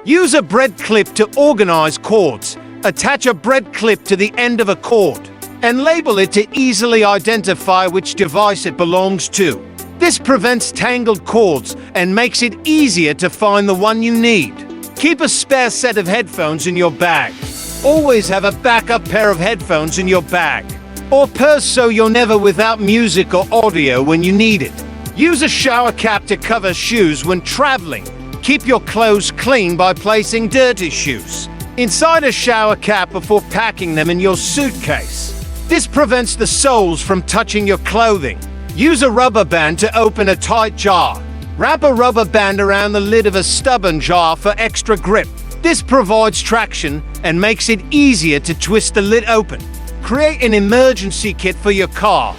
Use a bread clip to organize cords. Attach a bread clip to the end of a cord and label it to easily identify which device it belongs to. This prevents tangled cords and makes it easier to find the one you need. Keep a spare set of headphones in your bag. Always have a backup pair of headphones in your bag or purse so you're never without music or audio when you need it. Use a shower cap to cover shoes when traveling. Keep your clothes clean by placing dirty shoes inside a shower cap before packing them in your suitcase. This prevents the soles from touching your clothing. Use a rubber band to open a tight jar. Wrap a rubber band around the lid of a stubborn jar for extra grip. This provides traction and makes it easier to twist the lid open. Create an emergency kit for your car.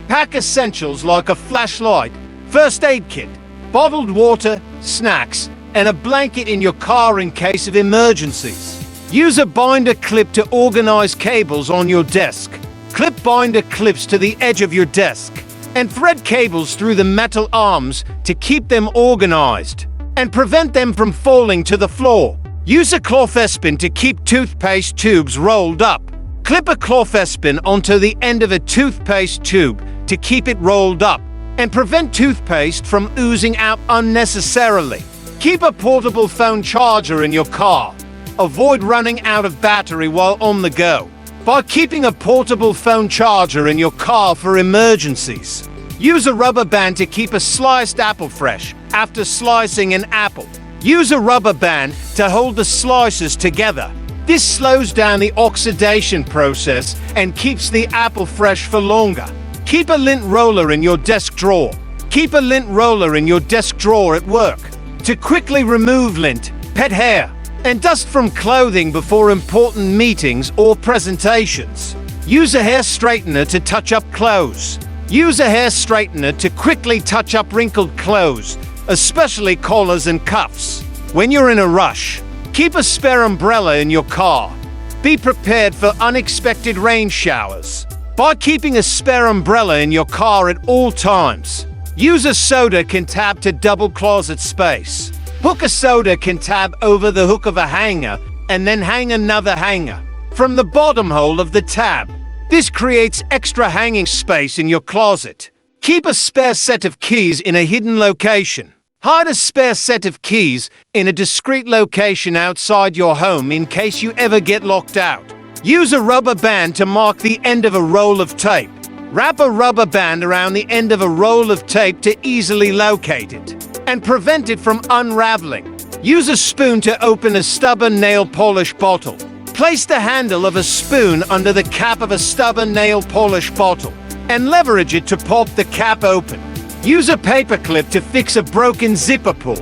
Pack essentials like a flashlight, first aid kit, bottled water, snacks, and a blanket in your car in case of emergencies. Use a binder clip to organize cables on your desk. Clip binder clips to the edge of your desk and thread cables through the metal arms to keep them organized and prevent them from falling to the floor. Use a clothespin to keep toothpaste tubes rolled up. Clip a clothespin onto the end of a toothpaste tube to keep it rolled up and prevent toothpaste from oozing out unnecessarily. Keep a portable phone charger in your car. Avoid running out of battery while on the go by keeping a portable phone charger in your car for emergencies. Use a rubber band to keep a sliced apple fresh after slicing an apple. Use a rubber band to hold the slices together. This slows down the oxidation process and keeps the apple fresh for longer. Keep a lint roller in your desk drawer. Keep a lint roller in your desk drawer at work to quickly remove lint, pet hair, and dust from clothing before important meetings or presentations. Use a hair straightener to touch up clothes. Use a hair straightener to quickly touch up wrinkled clothes, especially collars and cuffs. When you're in a rush, keep a spare umbrella in your car. Be prepared for unexpected rain showers by keeping a spare umbrella in your car at all times. Use a soda can tab to double closet space. Hook a soda can tab over the hook of a hanger and then hang another hanger from the bottom hole of the tab. This creates extra hanging space in your closet. Keep a spare set of keys in a hidden location. Hide a spare set of keys in a discreet location outside your home in case you ever get locked out. Use a rubber band to mark the end of a roll of tape. Wrap a rubber band around the end of a roll of tape to easily locate it and prevent it from unraveling. Use a spoon to open a stubborn nail polish bottle. Place the handle of a spoon under the cap of a stubborn nail polish bottle and leverage it to pop the cap open. Use a paper clip to fix a broken zipper pull.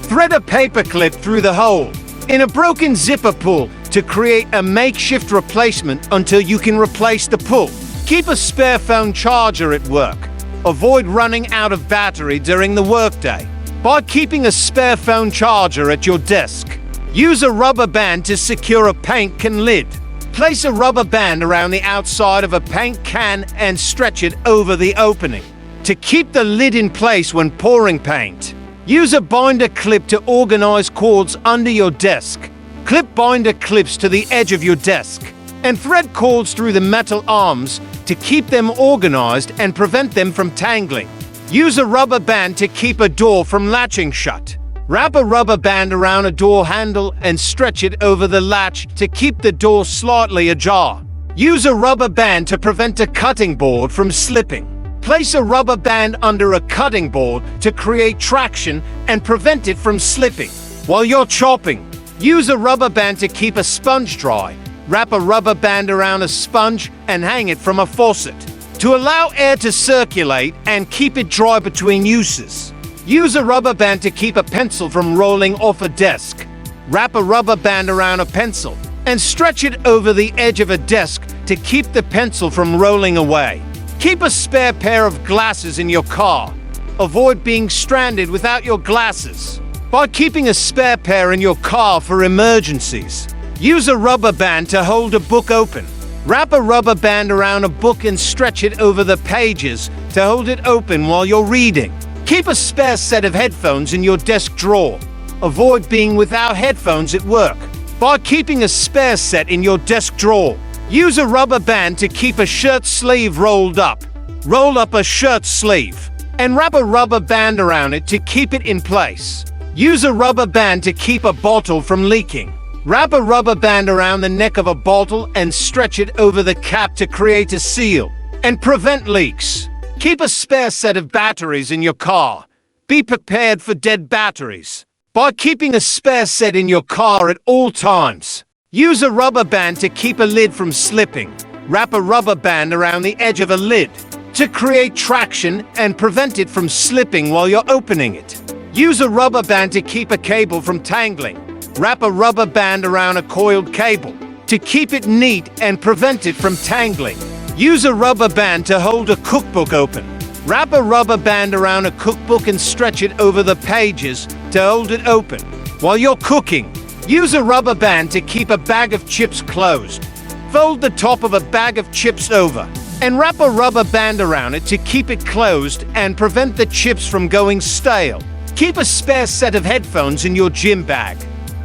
Thread a paper clip through the hole in a broken zipper pull to create a makeshift replacement until you can replace the pull. Keep a spare phone charger at work. Avoid running out of battery during the workday by keeping a spare phone charger at your desk. Use a rubber band to secure a paint can lid. Place a rubber band around the outside of a paint can and stretch it over the opening to keep the lid in place when pouring paint. Use a binder clip to organize cords under your desk. Clip binder clips to the edge of your desk and thread cords through the metal arms to keep them organized and prevent them from tangling. Use a rubber band to keep a door from latching shut. Wrap a rubber band around a door handle and stretch it over the latch to keep the door slightly ajar. Use a rubber band to prevent a cutting board from slipping. Place a rubber band under a cutting board to create traction and prevent it from slipping. While you're chopping, use a rubber band to keep a sponge dry. Wrap a rubber band around a sponge and hang it from a faucet to allow air to circulate and keep it dry between uses. Use a rubber band to keep a pencil from rolling off a desk. Wrap a rubber band around a pencil and stretch it over the edge of a desk to keep the pencil from rolling away. Keep a spare pair of glasses in your car. Avoid being stranded without your glasses by keeping a spare pair in your car for emergencies. Use a rubber band to hold a book open. Wrap a rubber band around a book and stretch it over the pages to hold it open while you're reading. Keep a spare set of headphones in your desk drawer. Avoid being without headphones at work by keeping a spare set in your desk drawer. Use a rubber band to keep a shirt sleeve rolled up. Roll up a shirt sleeve and wrap a rubber band around it to keep it in place. Use a rubber band to keep a bottle from leaking. Wrap a rubber band around the neck of a bottle and stretch it over the cap to create a seal and prevent leaks. Keep a spare set of batteries in your car. Be prepared for dead batteries by keeping a spare set in your car at all times. Use a rubber band to keep a lid from slipping. Wrap a rubber band around the edge of a lid to create traction and prevent it from slipping while you're opening it. Use a rubber band to keep a cable from tangling. Wrap a rubber band around a coiled cable to keep it neat and prevent it from tangling. Use a rubber band to hold a cookbook open. Wrap a rubber band around a cookbook and stretch it over the pages to hold it open while you're cooking. Use a rubber band to keep a bag of chips closed. Fold the top of a bag of chips over and wrap a rubber band around it to keep it closed and prevent the chips from going stale. Keep a spare set of headphones in your gym bag.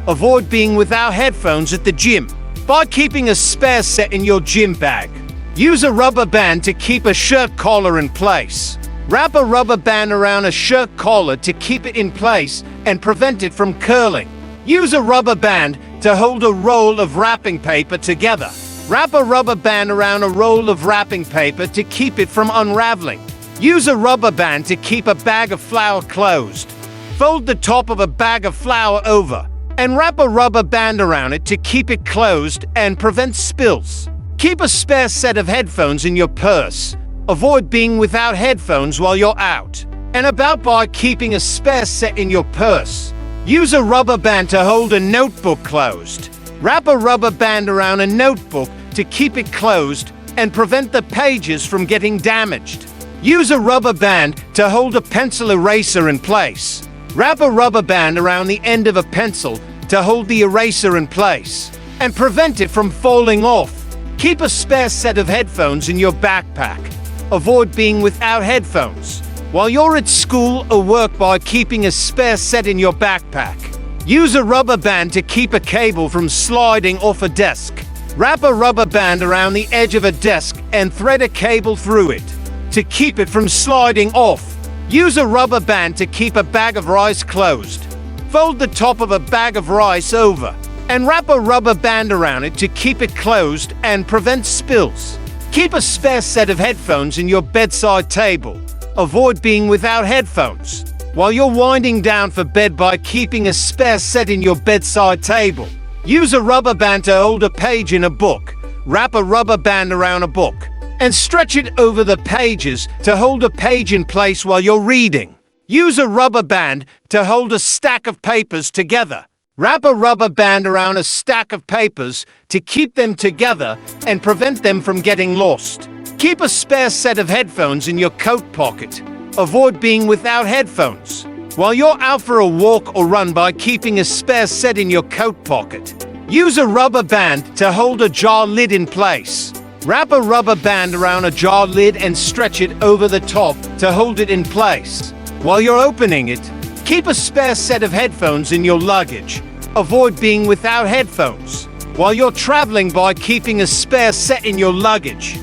Avoid being without headphones at the gym by keeping a spare set in your gym bag. Use a rubber band to keep a shirt collar in place. Wrap a rubber band around a shirt collar to keep it in place and prevent it from curling. Use a rubber band to hold a roll of wrapping paper together. Wrap a rubber band around a roll of wrapping paper to keep it from unraveling. Use a rubber band to keep a bag of flour closed. Fold the top of a bag of flour over and wrap a rubber band around it to keep it closed and prevent spills. Keep a spare set of headphones in your purse. Avoid being without headphones while you're out and about by keeping a spare set in your purse. Use a rubber band to hold a notebook closed. Wrap a rubber band around a notebook to keep it closed and prevent the pages from getting damaged. Use a rubber band to hold a pencil eraser in place. Wrap a rubber band around the end of a pencil to hold the eraser in place and prevent it from falling off. Keep a spare set of headphones in your backpack. Avoid being without headphones while you're at school or work by keeping a spare set in your backpack. Use a rubber band to keep a cable from sliding off a desk. Wrap a rubber band around the edge of a desk and thread a cable through it to keep it from sliding off. Use a rubber band to keep a bag of rice closed. Fold the top of a bag of rice over and wrap a rubber band around it to keep it closed and prevent spills. Keep a spare set of headphones in your bedside table. Avoid being without headphones while you're winding down for bed by keeping a spare set in your bedside table. Use a rubber band to hold a page in a book. Wrap a rubber band around a book and stretch it over the pages to hold a page in place while you're reading. Use a rubber band to hold a stack of papers together. Wrap a rubber band around a stack of papers to keep them together and prevent them from getting lost. Keep a spare set of headphones in your coat pocket. Avoid being without headphones while you're out for a walk or run by keeping a spare set in your coat pocket. Use a rubber band to hold a jar lid in place. Wrap a rubber band around a jar lid and stretch it over the top to hold it in place. While you're opening it, keep a spare set of headphones in your luggage. Avoid being without headphones while you're traveling by keeping a spare set in your luggage.